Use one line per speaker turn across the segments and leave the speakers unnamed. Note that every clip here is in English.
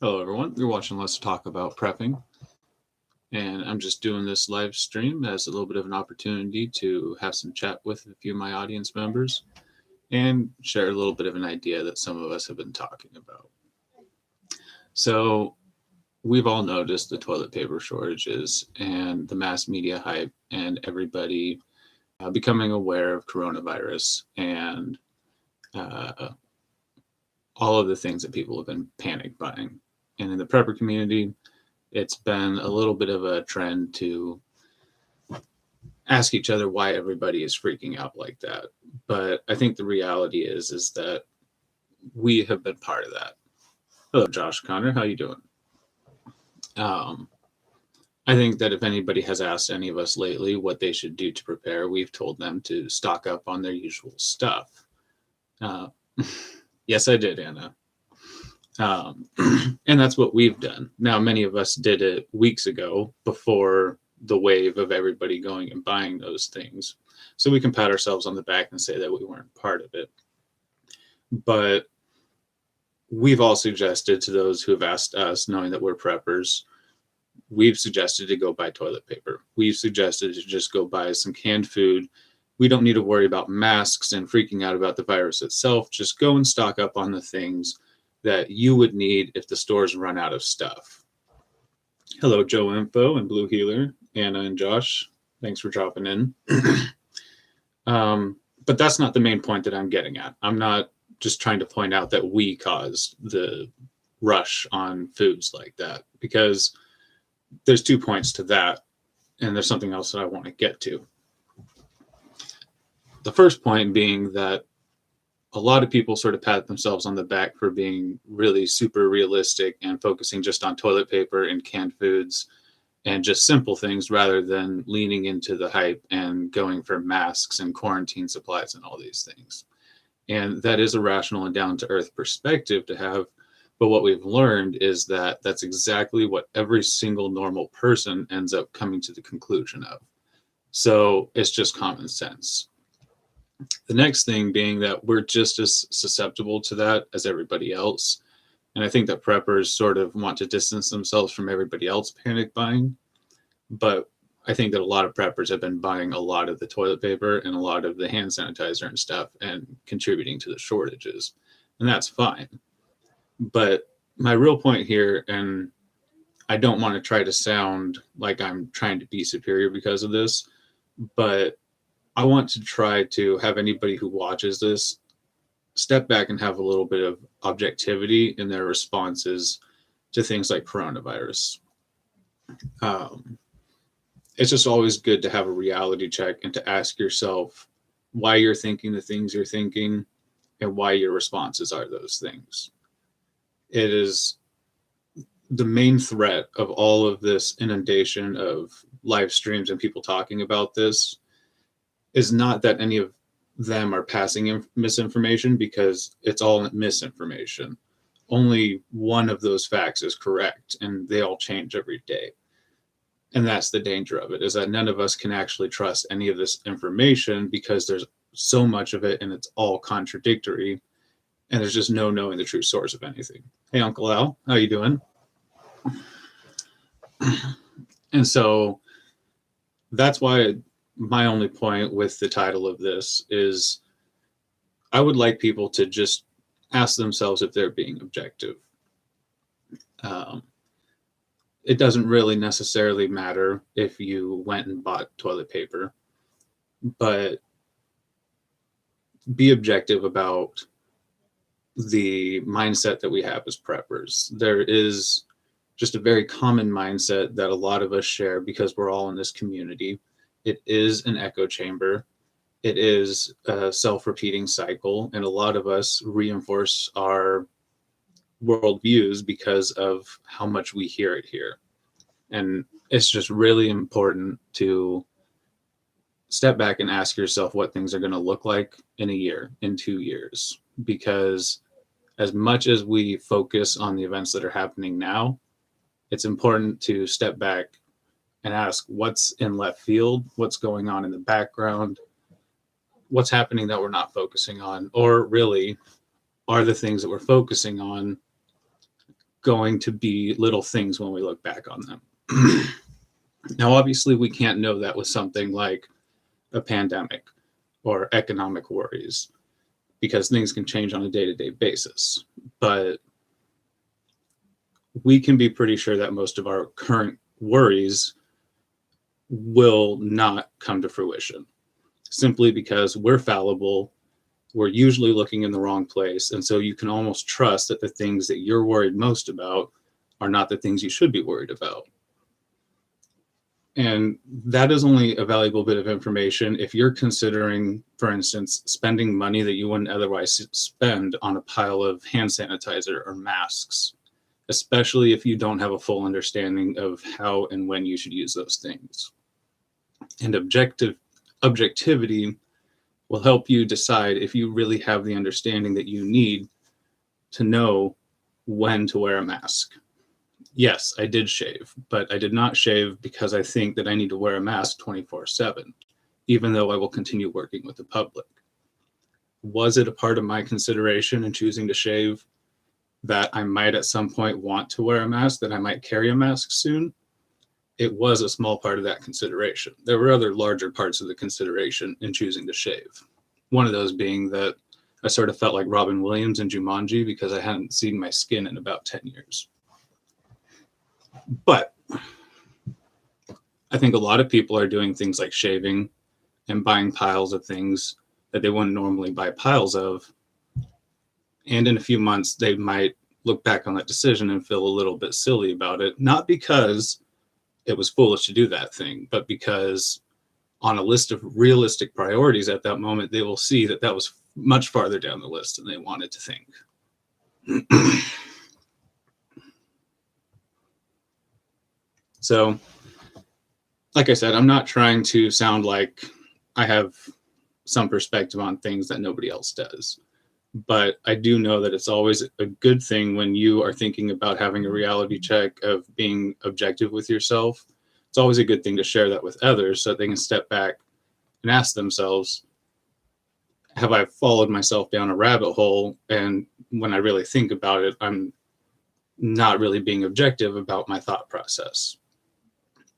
Hello, everyone. You're watching Let's Talk About Prepping. And I'm just doing this live stream as a little bit of an opportunity to have some chat with a few of my audience members and share a little bit of an idea that some of us have been talking about. So, we've all noticed the toilet paper shortages and the mass media hype, and everybody becoming aware of coronavirus and uh, all of the things that people have been panic buying. And in the prepper community, it's been a little bit of a trend to ask each other why everybody is freaking out like that. But I think the reality is that we have been part of that. Hello, Josh Connor. How you doing? Um, I think that if anybody has asked any of us lately what they should do to prepare, we've told them to stock up on their usual stuff. Uh, yes, I did, Anna. Um, and that's what we've done. Now, many of us did it weeks ago before the wave of everybody going and buying those things. So we can pat ourselves on the back and say that we weren't part of it. But we've all suggested to those who have asked us, knowing that we're preppers, we've suggested to go buy toilet paper. We've suggested to just go buy some canned food. We don't need to worry about masks and freaking out about the virus itself. Just go and stock up on the things that you would need if the stores run out of stuff. Hello, Joe Info and Blue Healer, Anna and Josh. Thanks for dropping in. But that's not the main point that I'm getting at. I'm not just trying to point out that we caused the rush on foods like that, because there's 2 points to that, and there's something else that I want to get to. The first point being that a lot of people sort of pat themselves on the back for being really super realistic and focusing just on toilet paper and canned foods and just simple things, rather than leaning into the hype and going for masks and quarantine supplies and all these things. And that is a rational and down to earth perspective to have. But what we've learned is that that's exactly what every single normal person ends up coming to the conclusion of. So it's just common sense. The next thing being that we're just as susceptible to that as everybody else. And I think that preppers sort of want to distance themselves from everybody else panic buying. But I think that a lot of preppers have been buying a lot of the toilet paper and a lot of the hand sanitizer and stuff and contributing to the shortages. And that's fine. But my real point here, and I don't want to try to sound like I'm trying to be superior because of this, but I want to try to have anybody who watches this step back and have a little bit of objectivity in their responses to things like coronavirus. It's just always good to have a reality check and to ask yourself why you're thinking the things you're thinking and why your responses are those things. It is the main threat of all of this inundation of live streams and people talking about this is not that any of them are passing misinformation, because it's all misinformation. Only one of those facts is correct, and they all change every day. And that's the danger of it, is that none of us can actually trust any of this information because there's so much of it and it's all contradictory, and there's just no knowing the true source of anything. Hey, Uncle Al, how you doing? And so that's why my only point with the title of this is I would like people to just ask themselves if they're being objective. It doesn't really necessarily matter if you went and bought toilet paper, but be objective about the mindset that we have as preppers. There is just a very common mindset that a lot of us share because we're all in this community. It is an echo chamber. It is a self-repeating cycle, and a lot of us reinforce our worldviews because of how much we hear it here. And it's just really important to step back and ask yourself what things are going to look like in a year, in 2 years, because as much as we focus on the events that are happening now, it's important to step back and ask what's in left field, what's going on in the background, what's happening that we're not focusing on, or really are the things that we're focusing on going to be little things when we look back on them. Now, obviously, we can't know that with something like a pandemic or economic worries, because things can change on a day-to-day basis. But we can be pretty sure that most of our current worries will not come to fruition, simply because we're fallible. We're usually looking in the wrong place. And so you can almost trust that the things that you're worried most about are not the things you should be worried about. And that is only a valuable bit of information if you're considering, for instance, spending money that you wouldn't otherwise spend on a pile of hand sanitizer or masks, especially if you don't have a full understanding of how and when you should use those things. And objectivity will help you decide if you really have the understanding that you need to know when to wear a mask. Yes, I did shave, but I did not shave because I think that I need to wear a mask 24/7, even though I will continue working with the public. Was it a part of my consideration in choosing to shave that I might at some point want to wear a mask, that I might carry a mask soon? It was a small part of that consideration. There were other larger parts of the consideration in choosing to shave. One of those being that I sort of felt like Robin Williams in Jumanji because I hadn't seen my skin in about 10 years. But I think a lot of people are doing things like shaving and buying piles of things that they wouldn't normally buy piles of. And in a few months, they might look back on that decision and feel a little bit silly about it. Not because it was foolish to do that thing, but because on a list of realistic priorities at that moment, they will see that that was much farther down the list than they wanted to think. So, like I said, I'm not trying to sound like I have some perspective on things that nobody else does. But I do know that it's always a good thing when you are thinking about having a reality check of being objective with yourself. It's always a good thing to share that with others so that they can step back and ask themselves, have I followed myself down a rabbit hole? And when I really think about it, I'm not really being objective about my thought process.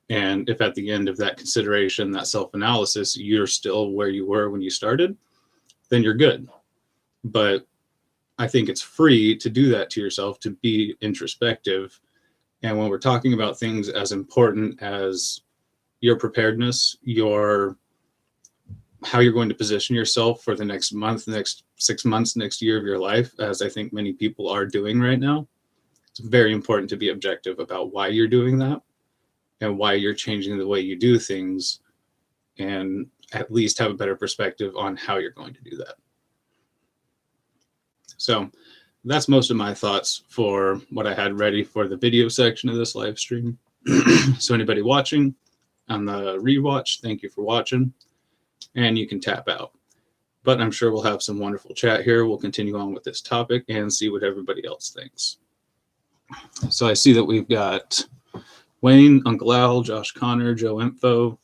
And if at the end of that consideration, that self-analysis, you're still where you were when you started, then you're good. But I think it's free to do that to yourself, to be introspective. And when we're talking about things as important as your preparedness, how you're going to position yourself for the next month, the next 6 months, next year of your life, as I think many people are doing right now, it's very important to be objective about why you're doing that and why you're changing the way you do things, and at least have a better perspective on how you're going to do that. So that's most of my thoughts for what I had ready for the video section of this live stream. So anybody watching on the rewatch, thank you for watching, and you can tap out. But I'm sure we'll have some wonderful chat here. We'll continue on with this topic and see what everybody else thinks. So I see that we've got Wayne, Uncle Al, Josh Connor, Joe Info,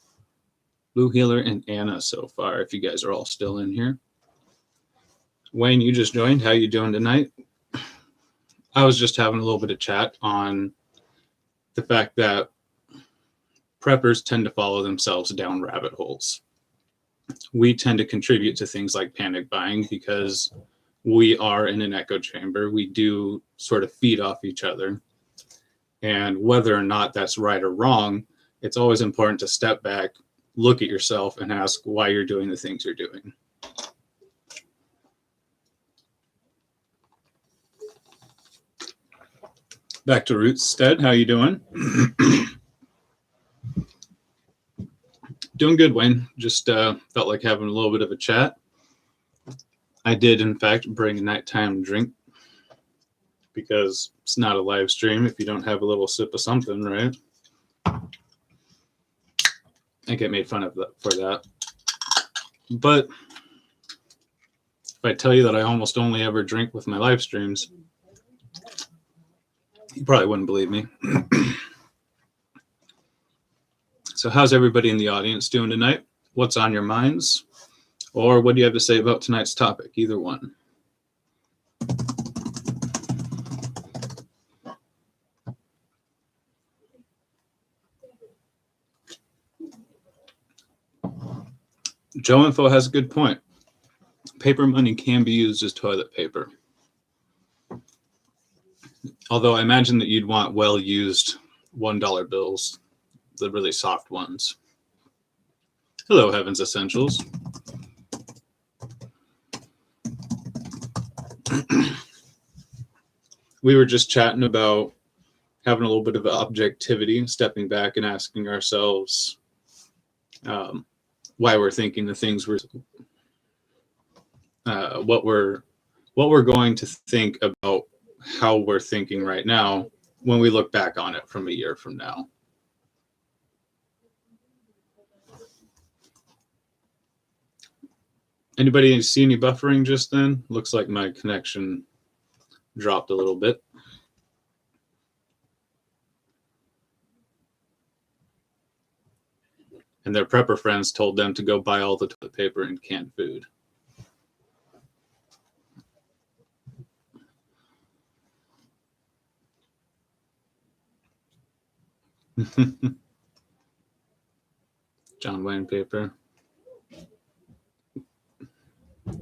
Blue Healer, and Anna so far, if you guys are all still in here. Wayne, you just joined. How you doing tonight? I was just having a little bit of chat on the fact that preppers tend to follow themselves down rabbit holes. We tend to contribute to things like panic buying because we are in an echo chamber. We do sort of feed off each other. And whether or not that's right or wrong, it's always important to step back, look at yourself, and ask why you're doing the things you're doing. Back to Roots Stead, how you doing? Doing good, Wayne. Just felt like having a little bit of a chat. I did, in fact, bring a nighttime drink because it's not a live stream if you don't have a little sip of something, right? I get made fun of for that. But if I tell you that I almost only ever drink with my live streams, you probably wouldn't believe me. So how's everybody in the audience doing tonight? What's on your minds? Or what do you have to say about tonight's topic? Either one. Joe Info has a good point. Paper money can be used as toilet paper. Although I imagine that you'd want well-used $1 bills, the really soft ones. Hello, Heaven's Essentials. We were just chatting about having a little bit of objectivity, stepping back and asking ourselves why we're thinking the things we're, what we're going to think about how we're thinking right now when we look back on it from a year from now. Anybody see any buffering just then? Looks like my connection dropped a little bit. And their prepper friends told them to go buy all the toilet paper and canned food. John Wayne paper.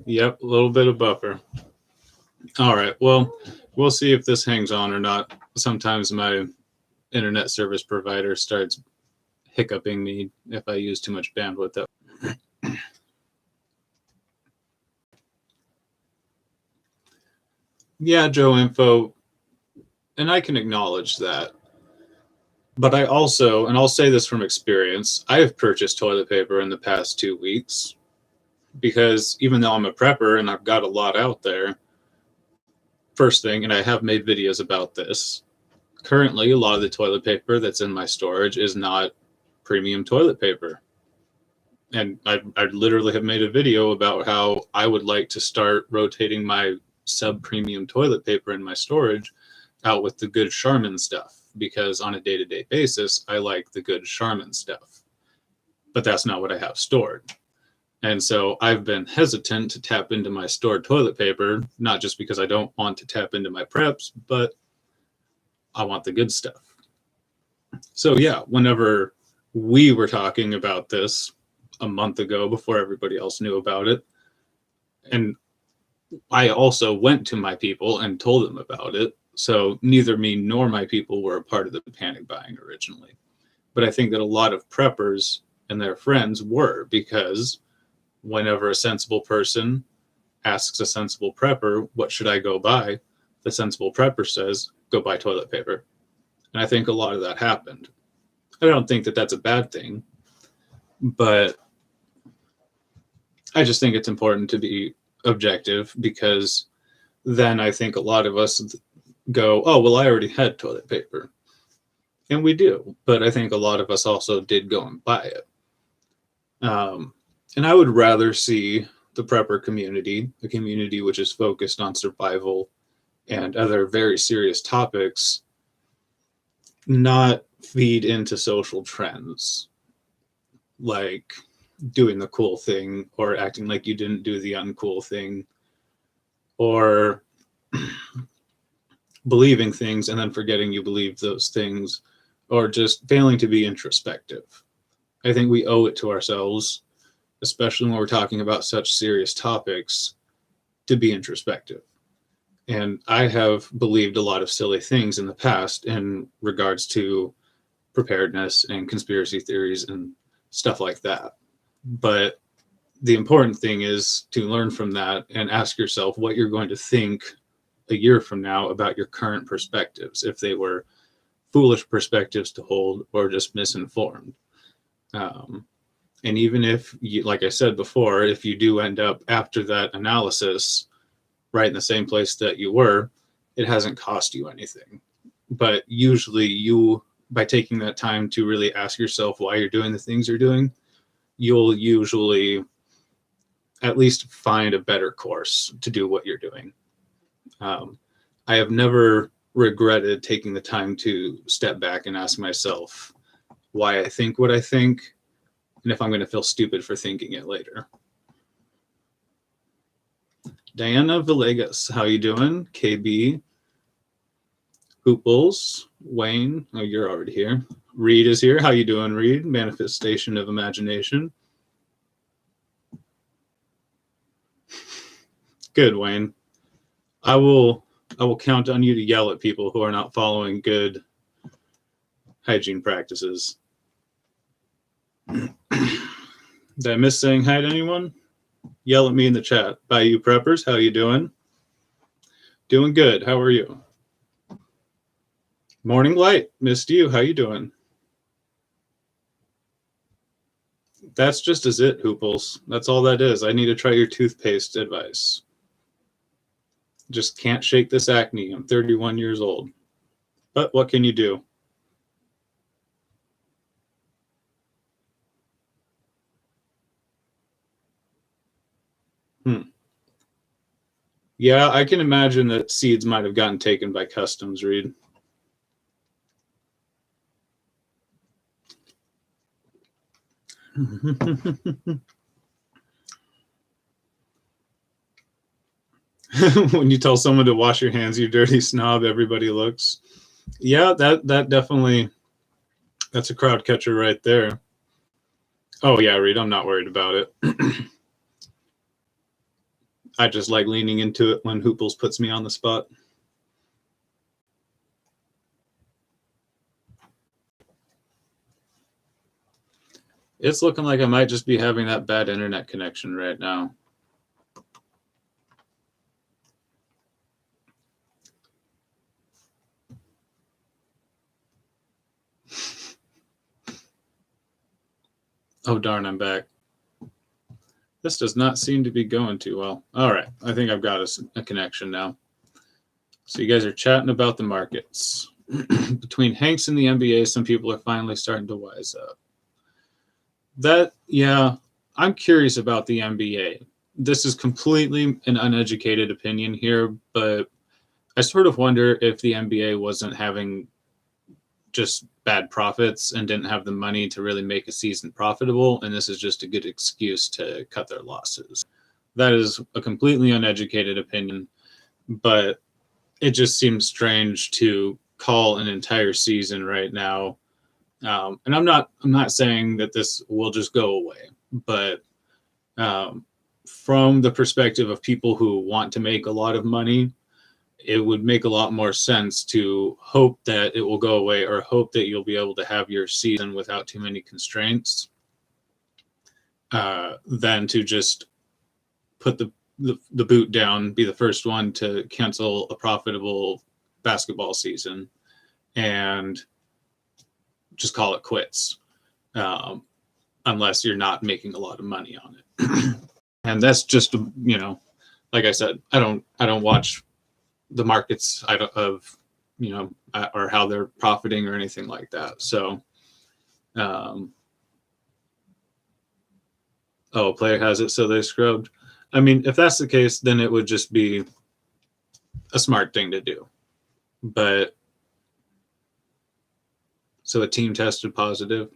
Yep, a little bit of buffer. All right, well, we'll see if this hangs on or not. Sometimes my internet service provider starts hiccuping me if I use too much bandwidth. Yeah, Joe Info, and I can acknowledge that. But I also, and I'll say this from experience, I have purchased toilet paper in the past 2 weeks because even though I'm a prepper and I've got a lot out there, first thing, and I have made videos about this, currently a lot of the toilet paper that's in my storage is not premium toilet paper. And I literally have made a video about how I would like to start rotating my sub-premium toilet paper in my storage out with the good Charmin stuff, because on a day-to-day basis, I like the good Charmin stuff. But that's not what I have stored. And so I've been hesitant to tap into my stored toilet paper, not just because I don't want to tap into my preps, but I want the good stuff. So yeah, whenever we were talking about this a month ago before everybody else knew about it, and I also went to my people and told them about it. So neither me nor my people were a part of the panic buying originally. But I think that a lot of preppers and their friends were, because whenever a sensible person asks a sensible prepper, what should I go buy? The sensible prepper says, go buy toilet paper. And I think a lot of that happened. I don't think that that's a bad thing, but I just think it's important to be objective, because then I think a lot of us go, oh, well, I already had toilet paper. And we do, but I think a lot of us also did go and buy it. And I would rather see the prepper community, a community which is focused on survival and other very serious topics, not feed into social trends like doing the cool thing or acting like you didn't do the uncool thing, or believing things and then forgetting you believed those things, or just failing to be introspective. I think we owe it to ourselves, especially when we're talking about such serious topics, to be introspective. And I have believed a lot of silly things in the past in regards to preparedness and conspiracy theories and stuff like that. But the important thing is to learn from that and ask yourself what you're going to think a year from now about your current perspectives, if they were foolish perspectives to hold or just misinformed. And even if you, like I said before, if you do end up after that analysis right in the same place that you were, it hasn't cost you anything. But usually you, by taking that time to really ask yourself why you're doing the things you're doing, you'll usually at least find a better course to do what you're doing. I have never regretted taking the time to step back and ask myself why I think what I think, and if I'm going to feel stupid for thinking it later. Diana Villegas, how you doing? KB, Hooples, Wayne, oh, you're already here. Reed is here. How you doing, Reed? Manifestation of Imagination. Good, Wayne. I will count on you to yell at people who are not following good hygiene practices. Did I miss saying hi to anyone? Yell at me in the chat. Bayou Preppers, how you doing? Doing good. How are you? Morning Light, missed you. How you doing? That's just as it, Hooples. That's all that is. I need to try your toothpaste advice. Just can't shake this acne. I'm 31 years old. But what can you do? Yeah, I can imagine that seeds might have gotten taken by customs, Reed. When you tell someone to wash your hands, you dirty snob, everybody looks. Yeah, that definitely, that's a crowd catcher right there. Oh yeah, Reed, I'm not worried about it. I just like leaning into it when Hooples puts me on the spot. It's looking like I might just be having that bad internet connection right now. Oh, darn, I'm back. This does not seem to be going too well. All right, I think I've got a connection now. So you guys are chatting about the markets. Between Hanks and the NBA, some people are finally starting to wise up. Yeah, I'm curious about the NBA. This is completely an uneducated opinion here, but I sort of wonder if the NBA wasn't having just bad profits and didn't have the money to really make a season profitable, and this is just a good excuse to cut their losses. That is a completely uneducated opinion, but it just seems strange to call an entire season right now. And I'm not saying that this will just go away, but from the perspective of people who want to make a lot of money, it would make a lot more sense to hope that it will go away, or hope that you'll be able to have your season without too many constraints, than to just put the boot down, be the first one to cancel a profitable basketball season and just call it quits, unless you're not making a lot of money on it. And that's just, like I said, I don't watch the markets of or how they're profiting or anything like that. So, a player has it, so they scrubbed. I mean, if that's the case, then it would just be a smart thing to do. But so a team tested positive.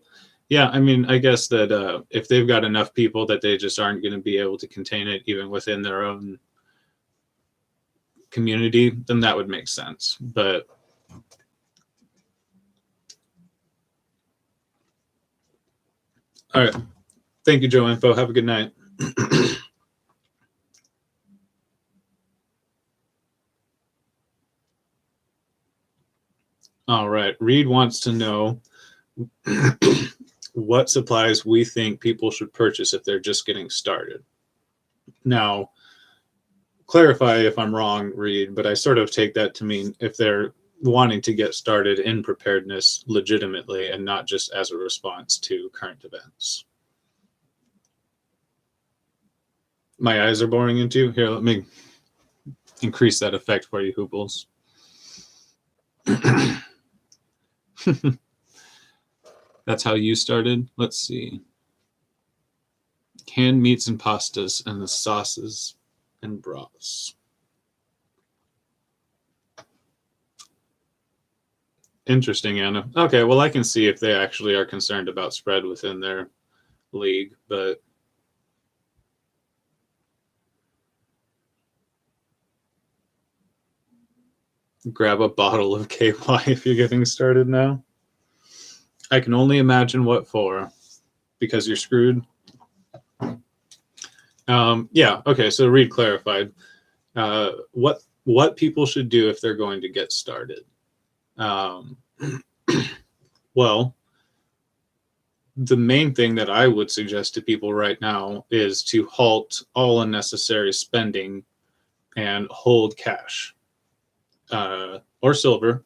Yeah, I mean, I guess that if they've got enough people that they just aren't going to be able to contain it even within their own community, then that would make sense. But all right. Thank you, Joe Info. Have a good night. All right. Reed wants to know what supplies we think people should purchase if they're just getting started. Now, clarify if I'm wrong, Reed, but I sort of take that to mean if they're wanting to get started in preparedness legitimately and not just as a response to current events. My eyes are boring into. Here, let me increase that effect for you, Hooples. That's how you started. Let's see. Canned meats and pastas and the sauces and broths. Interesting, Anna. Okay, well, I can see if they actually are concerned about spread within their league, but grab a bottle of KY if you're getting started now. I can only imagine what for, because you're screwed. Yeah. Okay. So Reed clarified what people should do if they're going to get started. Um, well, the main thing that I would suggest to people right now is to halt all unnecessary spending and hold cash or silver,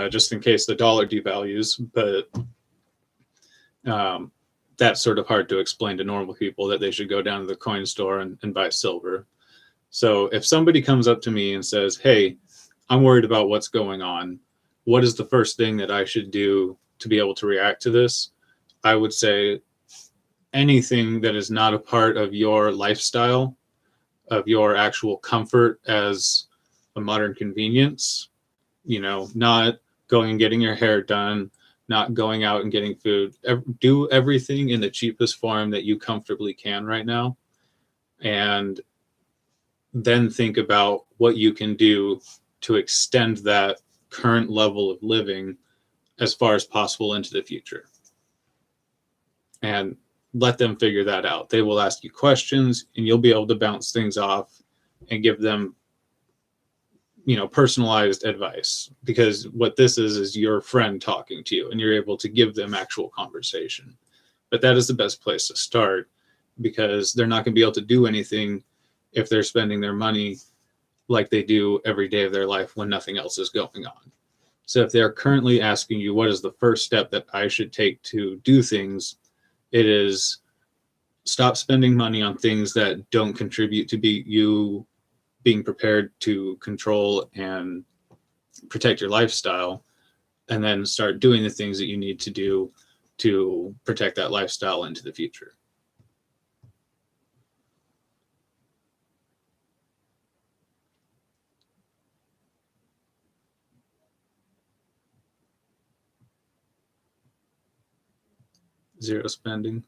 just in case the dollar devalues. But um, that's sort of hard to explain to normal people that they should go down to the coin store and buy silver. So if somebody comes up to me and says, "Hey, I'm worried about what's going on. What is the first thing that I should do to be able to react to this?" I would say anything that is not a part of your lifestyle, of your actual comfort as a modern convenience, not going and getting your hair done, not going out and getting food. Do everything in the cheapest form that you comfortably can right now. And then think about what you can do to extend that current level of living as far as possible into the future. And let them figure that out. They will ask you questions and you'll be able to bounce things off and give them personalized advice, because what this is your friend talking to you and you're able to give them actual conversation. But that is the best place to start, because they're not going to be able to do anything if they're spending their money like they do every day of their life when nothing else is going on. So if they're currently asking you what is the first step that I should take to do things, it is stop spending money on things that don't contribute to you being prepared to control and protect your lifestyle, and then start doing the things that you need to do to protect that lifestyle into the future. Zero spending.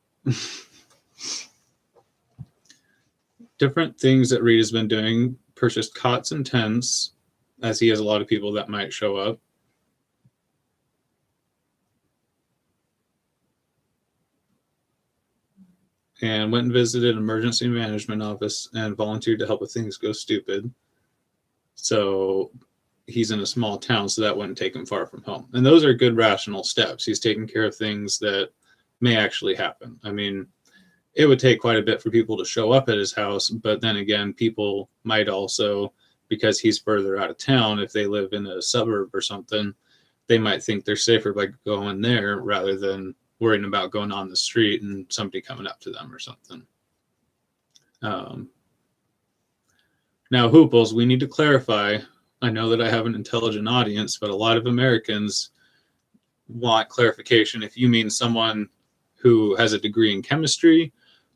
Different things that Reed has been doing: purchased cots and tents, as he has a lot of people that might show up. And went and visited emergency management office and volunteered to help if things go stupid. So he's in a small town, so that wouldn't take him far from home. And those are good rational steps. He's taking care of things that may actually happen. I mean, it would take quite a bit for people to show up at his house, but then again, people might also, because he's further out of town, if they live in a suburb or something, they might think they're safer by going there rather than worrying about going on the street and somebody coming up to them or something. Now, Hooples, we need to clarify. I know that I have an intelligent audience, but a lot of Americans want clarification if you mean someone who has a degree in chemistry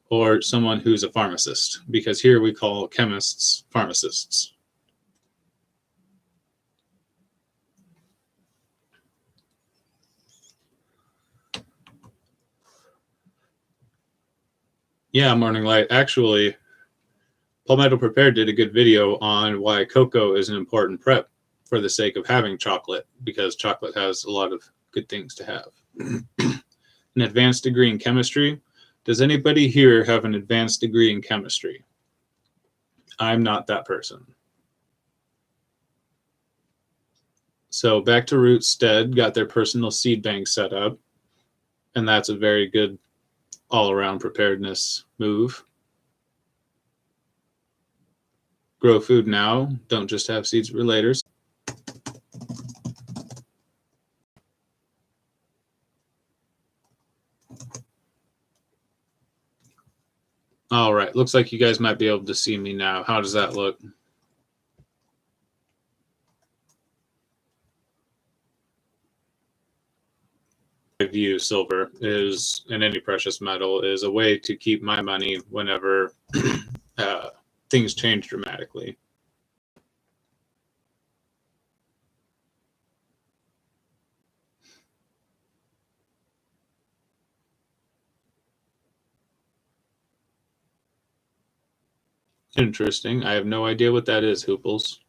or someone who's a pharmacist, because here we call chemists pharmacists. Yeah, Morning Light. Actually, Palmetto Prepared did a good video on why cocoa is an important prep for the sake of having chocolate, because chocolate has a lot of good things to have. An advanced degree in chemistry. Does anybody here have an advanced degree in chemistry? I'm not that person. So back to Rootstead, got their personal seed bank set up, and that's a very good all-around preparedness move. Grow food now, don't just have seeds for later. All right, looks like you guys might be able to see me now. How does that look? I view silver is, and any precious metal, is a way to keep my money whenever things change dramatically. Interesting. I have no idea what that is, Hooples.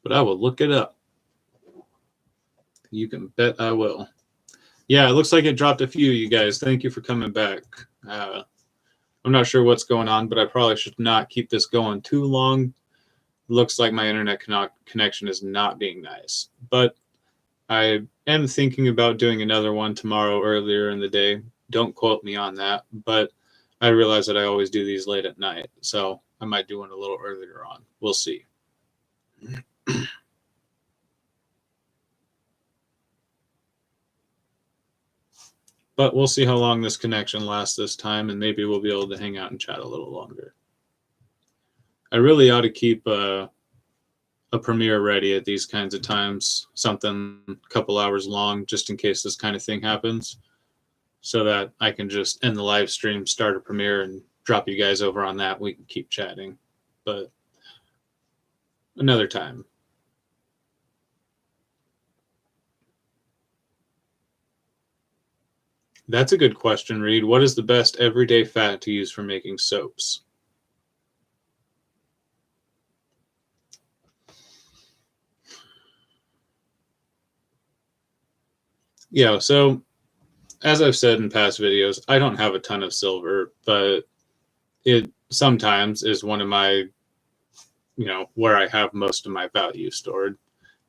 but I will look it up. You can bet I will. Yeah, it looks like it dropped a few, you guys. Thank you for coming back. I'm not sure what's going on, but I probably should not keep this going too long. Looks like my internet connection is not being nice, but I am thinking about doing another one tomorrow earlier in the day. Don't quote me on that, but I realize that I always do these late at night, so I might do one a little earlier on. We'll see. But we'll see how long this connection lasts this time, and maybe we'll be able to hang out and chat a little longer. I really ought to keep a premiere ready at these kinds of times, something a couple hours long, just in case this kind of thing happens, so that I can just end the live stream, start a premiere, and drop you guys over on that. We can keep chatting, but another time. That's a good question, Reed. What is the best everyday fat to use for making soaps? Yeah, so as I've said in past videos, I don't have a ton of silver, but it sometimes is one of my, where I have most of my value stored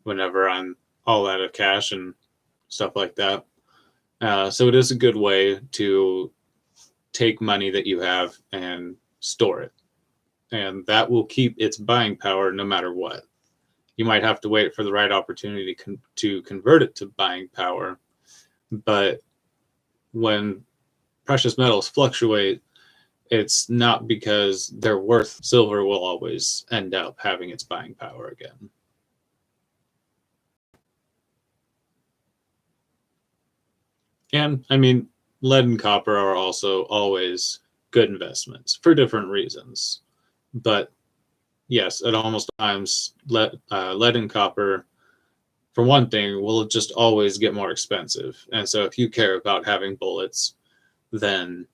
whenever I'm all out of cash and stuff like that. So it is a good way to take money that you have and store it. And that will keep its buying power no matter what. You might have to wait for the right opportunity to convert it to buying power. But when precious metals fluctuate, it's not because they're worth. Silver will always end up having its buying power again. And I mean, lead and copper are also always good investments for different reasons. But yes, at almost times, lead and copper, for one thing, will just always get more expensive. And so if you care about having bullets, then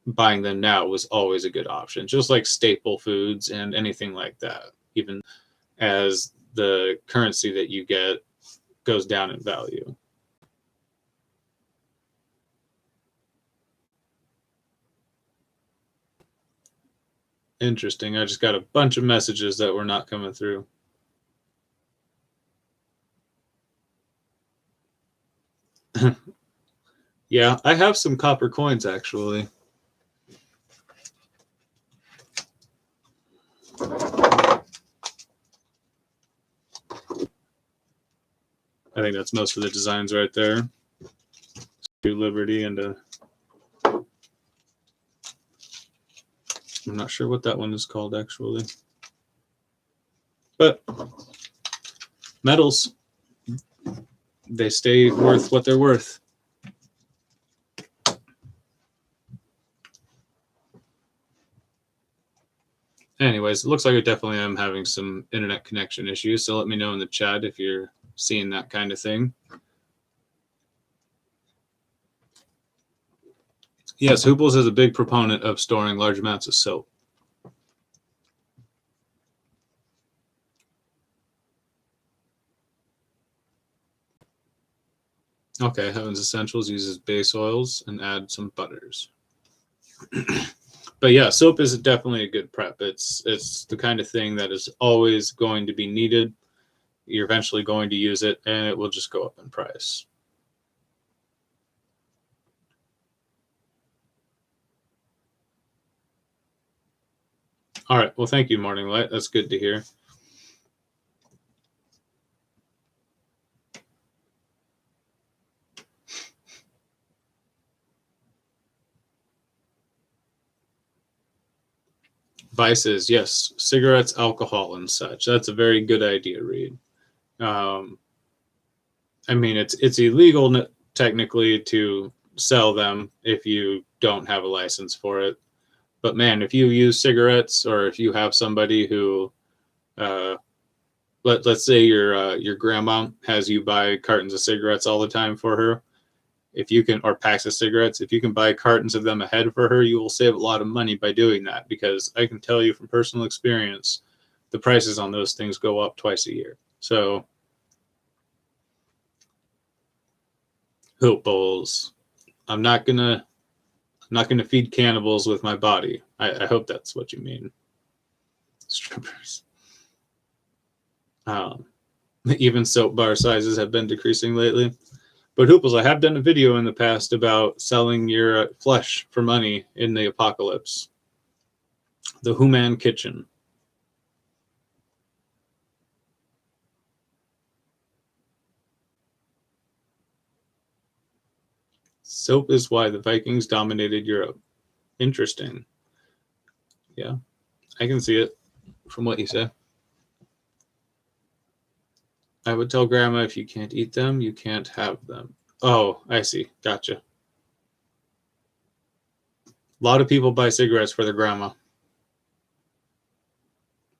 buying them now was always a good option, just like staple foods and anything like that, even as the currency that you get goes down in value. Interesting. I just got a bunch of messages that were not coming through. Yeah, I have some copper coins actually. I think that's most of the designs right there. Liberty and a... I'm not sure what that one is called actually. But metals, they stay worth what they're worth. Anyways, it looks like I definitely am having some internet connection issues, so let me know in the chat if you're seeing that kind of thing. Yes, Hooples is a big proponent of storing large amounts of soap. Okay, Heaven's Essentials uses base oils and add some butters. But yeah, soap is definitely a good prep. It's the kind of thing that is always going to be needed. You're eventually going to use it, and it will just go up in price. All right. Well, thank you, Morning Light. That's good to hear. Vices, yes, cigarettes, alcohol, and such. That's a very good idea, Reed. I mean, it's illegal technically to sell them if you don't have a license for it. But man, if you use cigarettes, or if you have somebody who, let's say your grandma has you buy cartons of cigarettes all the time for her, if you can, or packs of cigarettes, if you can buy cartons of them ahead for her, you will save a lot of money by doing that. Because I can tell you from personal experience, the prices on those things go up twice a year. So hoop bowls. I'm not gonna feed cannibals with my body. I hope that's what you mean. Strippers. Even soap bar sizes have been decreasing lately. But Hooples, I have done a video in the past about selling your flesh for money in the apocalypse. The Human Kitchen. Soap is why the Vikings dominated Europe. Interesting. Yeah, I can see it from what you say. I would tell Grandma if you can't eat them, you can't have them. Oh, I see. Gotcha. A lot of people buy cigarettes for their grandma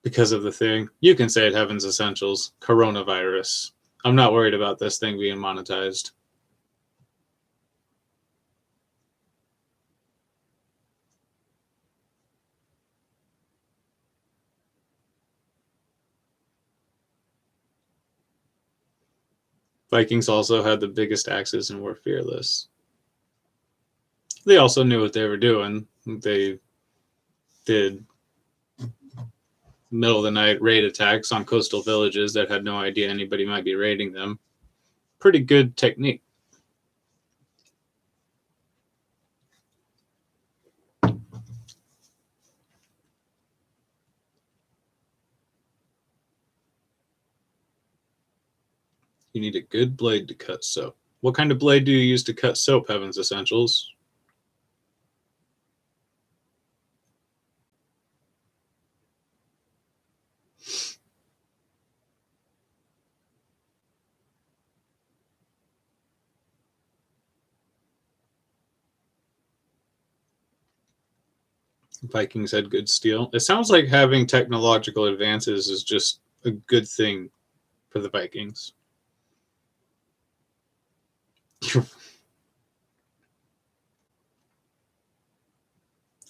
because of the thing. You can say it, Heaven's Essentials, coronavirus. I'm not worried about this thing being monetized. Vikings also had the biggest axes and were fearless. They also knew what they were doing. They did middle of the night raid attacks on coastal villages that had no idea anybody might be raiding them. Pretty good technique. You need a good blade to cut soap. What kind of blade do you use to cut soap, Heaven's Essentials? Vikings had good steel. It sounds like having technological advances is just a good thing for the Vikings.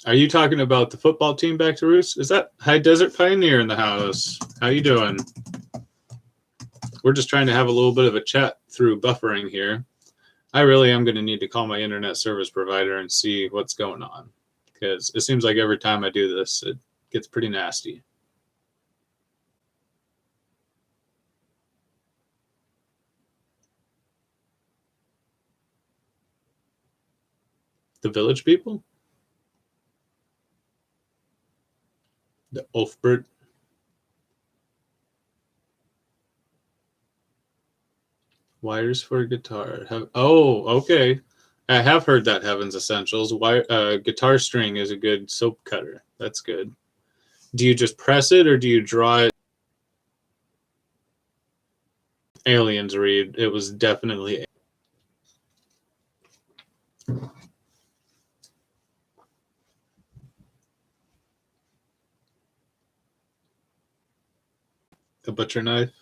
Are you talking about the football team back to roots? Is that High Desert Pioneer in the house? How you doing? We're just trying to have a little bit of a chat through buffering here. I really am going to need to call my internet service provider and see what's going on, because it seems like every time I do this, it gets pretty nasty. The village people? The Ulfbert? Wires for guitar. Oh, okay. I have heard that, Heaven's Essentials. Guitar string is a good soap cutter. That's good. Do you just press it or do you draw it? Aliens read. It was definitely a butcher knife.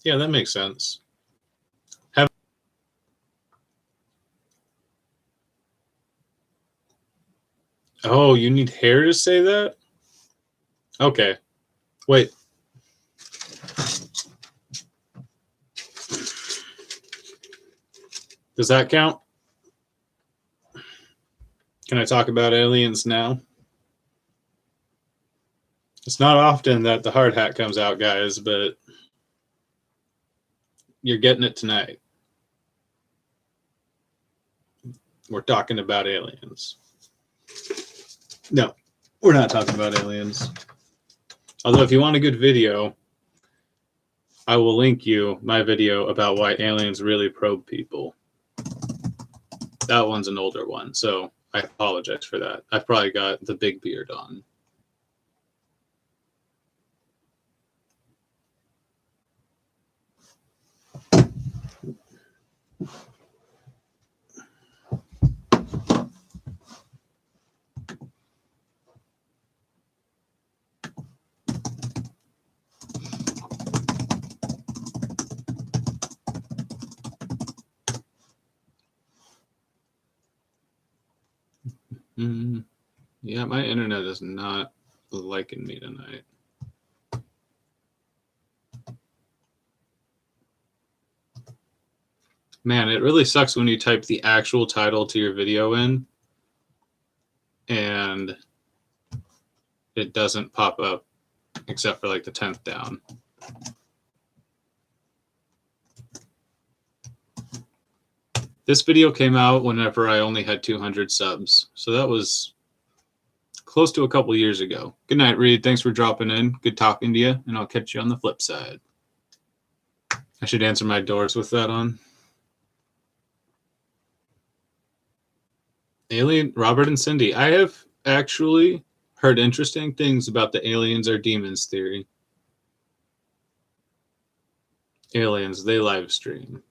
Yeah, that makes sense. Oh, you need hair to say that? Okay. Wait. Does that count? Can I talk about aliens now? It's not often that the hard hat comes out, guys, but you're getting it tonight. We're talking about aliens. No, we're not talking about aliens. Although if you want a good video, I will link you my video about why aliens really probe people. That one's an older one, so I apologize for that. I've probably got the big beard on. Yeah, my internet is not liking me tonight. Man, it really sucks when you type the actual title to your video in and it doesn't pop up except for like the 10th down. This video came out whenever I only had 200 subs. So that was close to a couple years ago. Good night, Reed. Thanks for dropping in. Good talking to you, and I'll catch you on the flip side. I should answer my doors with that on. Alien, Robert and Cindy. I have actually heard interesting things about the aliens are demons theory. Aliens, they live stream.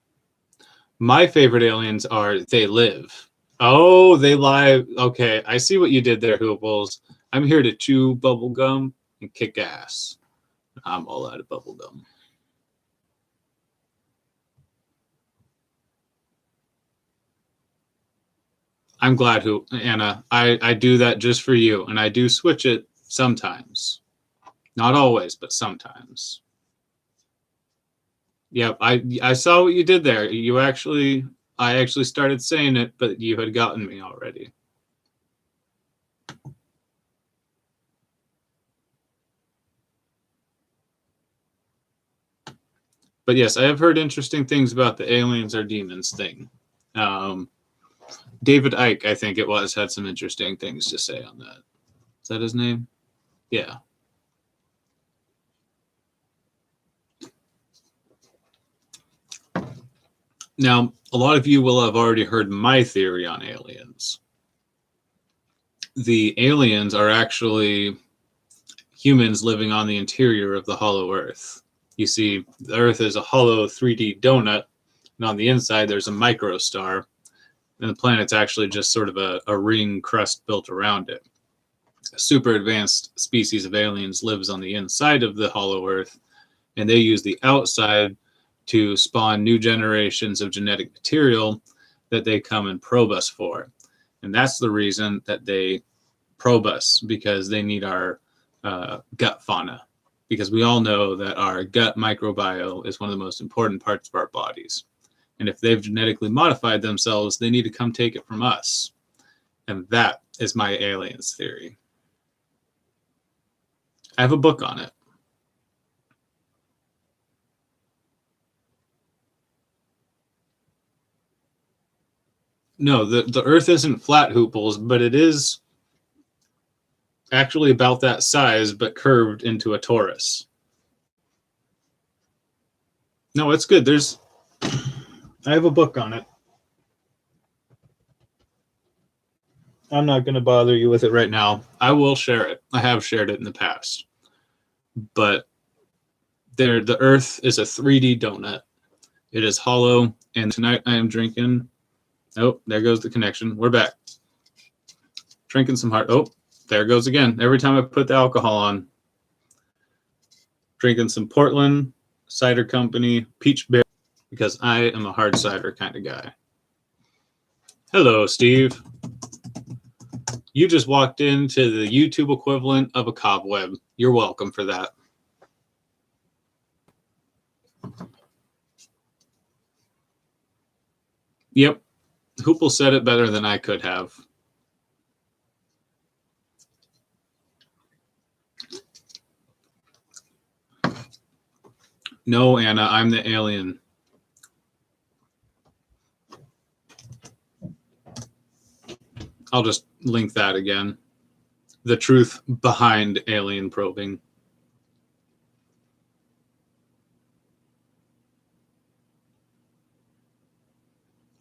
My favorite aliens are they live. Oh, they live. Okay, I see what you did there, Hooples. I'm here to chew bubble gum and kick ass. I'm all out of bubble gum. I'm glad, Anna. I do that just for you, and I do switch it sometimes. Not always, but sometimes. Yep, I saw what you did there. I actually started saying it, but you had gotten me already. But yes, I have heard interesting things about the aliens are demons thing. David Icke, I think it was, had some interesting things to say on that. Is that his name? Yeah. Now, a lot of you will have already heard my theory on aliens. The aliens are actually humans living on the interior of the hollow Earth. You see, the Earth is a hollow 3D donut, and on the inside there's a microstar, and the planet's actually just sort of a ring crust built around it. A super advanced species of aliens lives on the inside of the hollow Earth, and they use the outside to spawn new generations of genetic material that they come and probe us for. And that's the reason that they probe us, because they need our gut fauna, because we all know that our gut microbiome is one of the most important parts of our bodies. And if they've genetically modified themselves, they need to come take it from us. And that is my aliens theory. I have a book on it. No, the Earth isn't flat, Hooples, but it is actually about that size, but curved into a torus. No, it's good. I have a book on it. I'm not going to bother you with it right now. I will share it. I have shared it in the past. But the Earth is a 3D donut. It is hollow, and tonight I am drinking. Oh, there goes the connection. We're back. Drinking some hard. Oh, there goes again. Every time I put the alcohol on. Drinking some Portland Cider Company Peach Berry, because I am a hard cider kind of guy. Hello, Steve. You just walked into the YouTube equivalent of a cobweb. You're welcome for that. Yep. Hoople said it better than I could have. No, Anna, I'm the alien. I'll just link that again. The truth behind alien probing.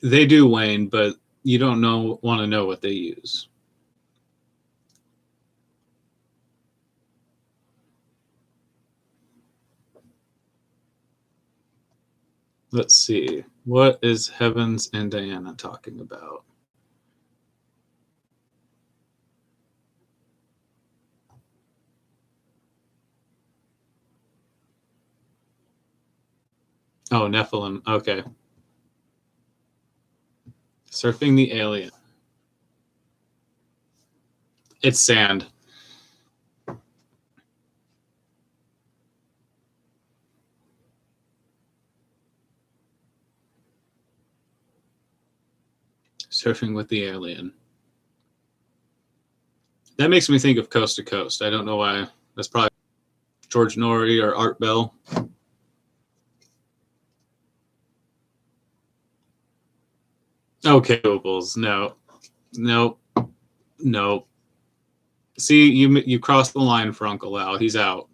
They do, Wayne, but you don't want to know what they use. Let's see. What is Heavens and Diana talking about? Oh, Nephilim. Okay. Surfing the alien. It's sand. Surfing with the Alien. That makes me think of Coast to Coast. I don't know why. That's probably George Norrie or Art Bell. Okay, Opals. No. See, you crossed the line for Uncle Al. He's out.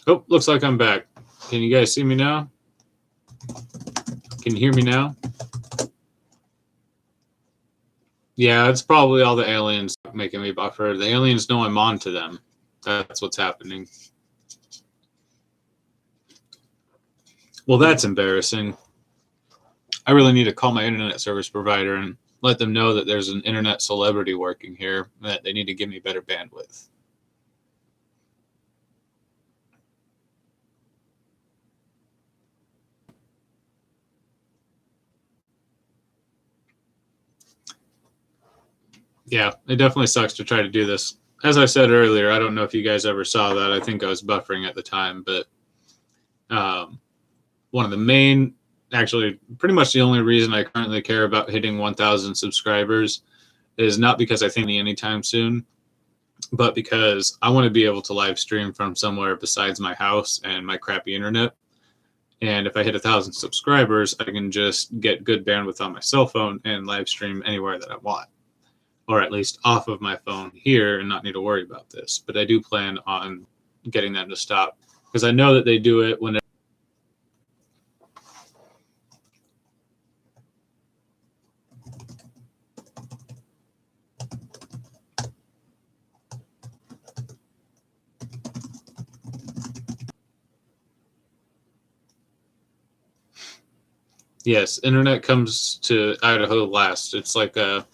Oh, looks like I'm back. Can you guys see me now? Can you hear me now? Yeah, it's probably all the aliens making me buffer. The aliens know I'm on to them. That's what's happening. Well, that's embarrassing. I really need to call my internet service provider and let them know that there's an internet celebrity working here, that they need to give me better bandwidth. Yeah, it definitely sucks to try to do this. As I said earlier, I don't know if you guys ever saw that. I think I was buffering at the time, but one of the main, actually pretty much the only reason I currently care about hitting 1,000 subscribers is not because I think anytime soon, but because I want to be able to live stream from somewhere besides my house and my crappy internet. And if I hit 1,000 subscribers, I can just get good bandwidth on my cell phone and live stream anywhere that I want, or at least off of my phone here and not need to worry about this. But I do plan on getting them to stop because I know that they do it whenever. Yes, internet comes to Idaho last. It's like a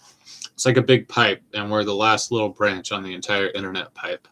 big pipe, and we're the last little branch on the entire internet pipe.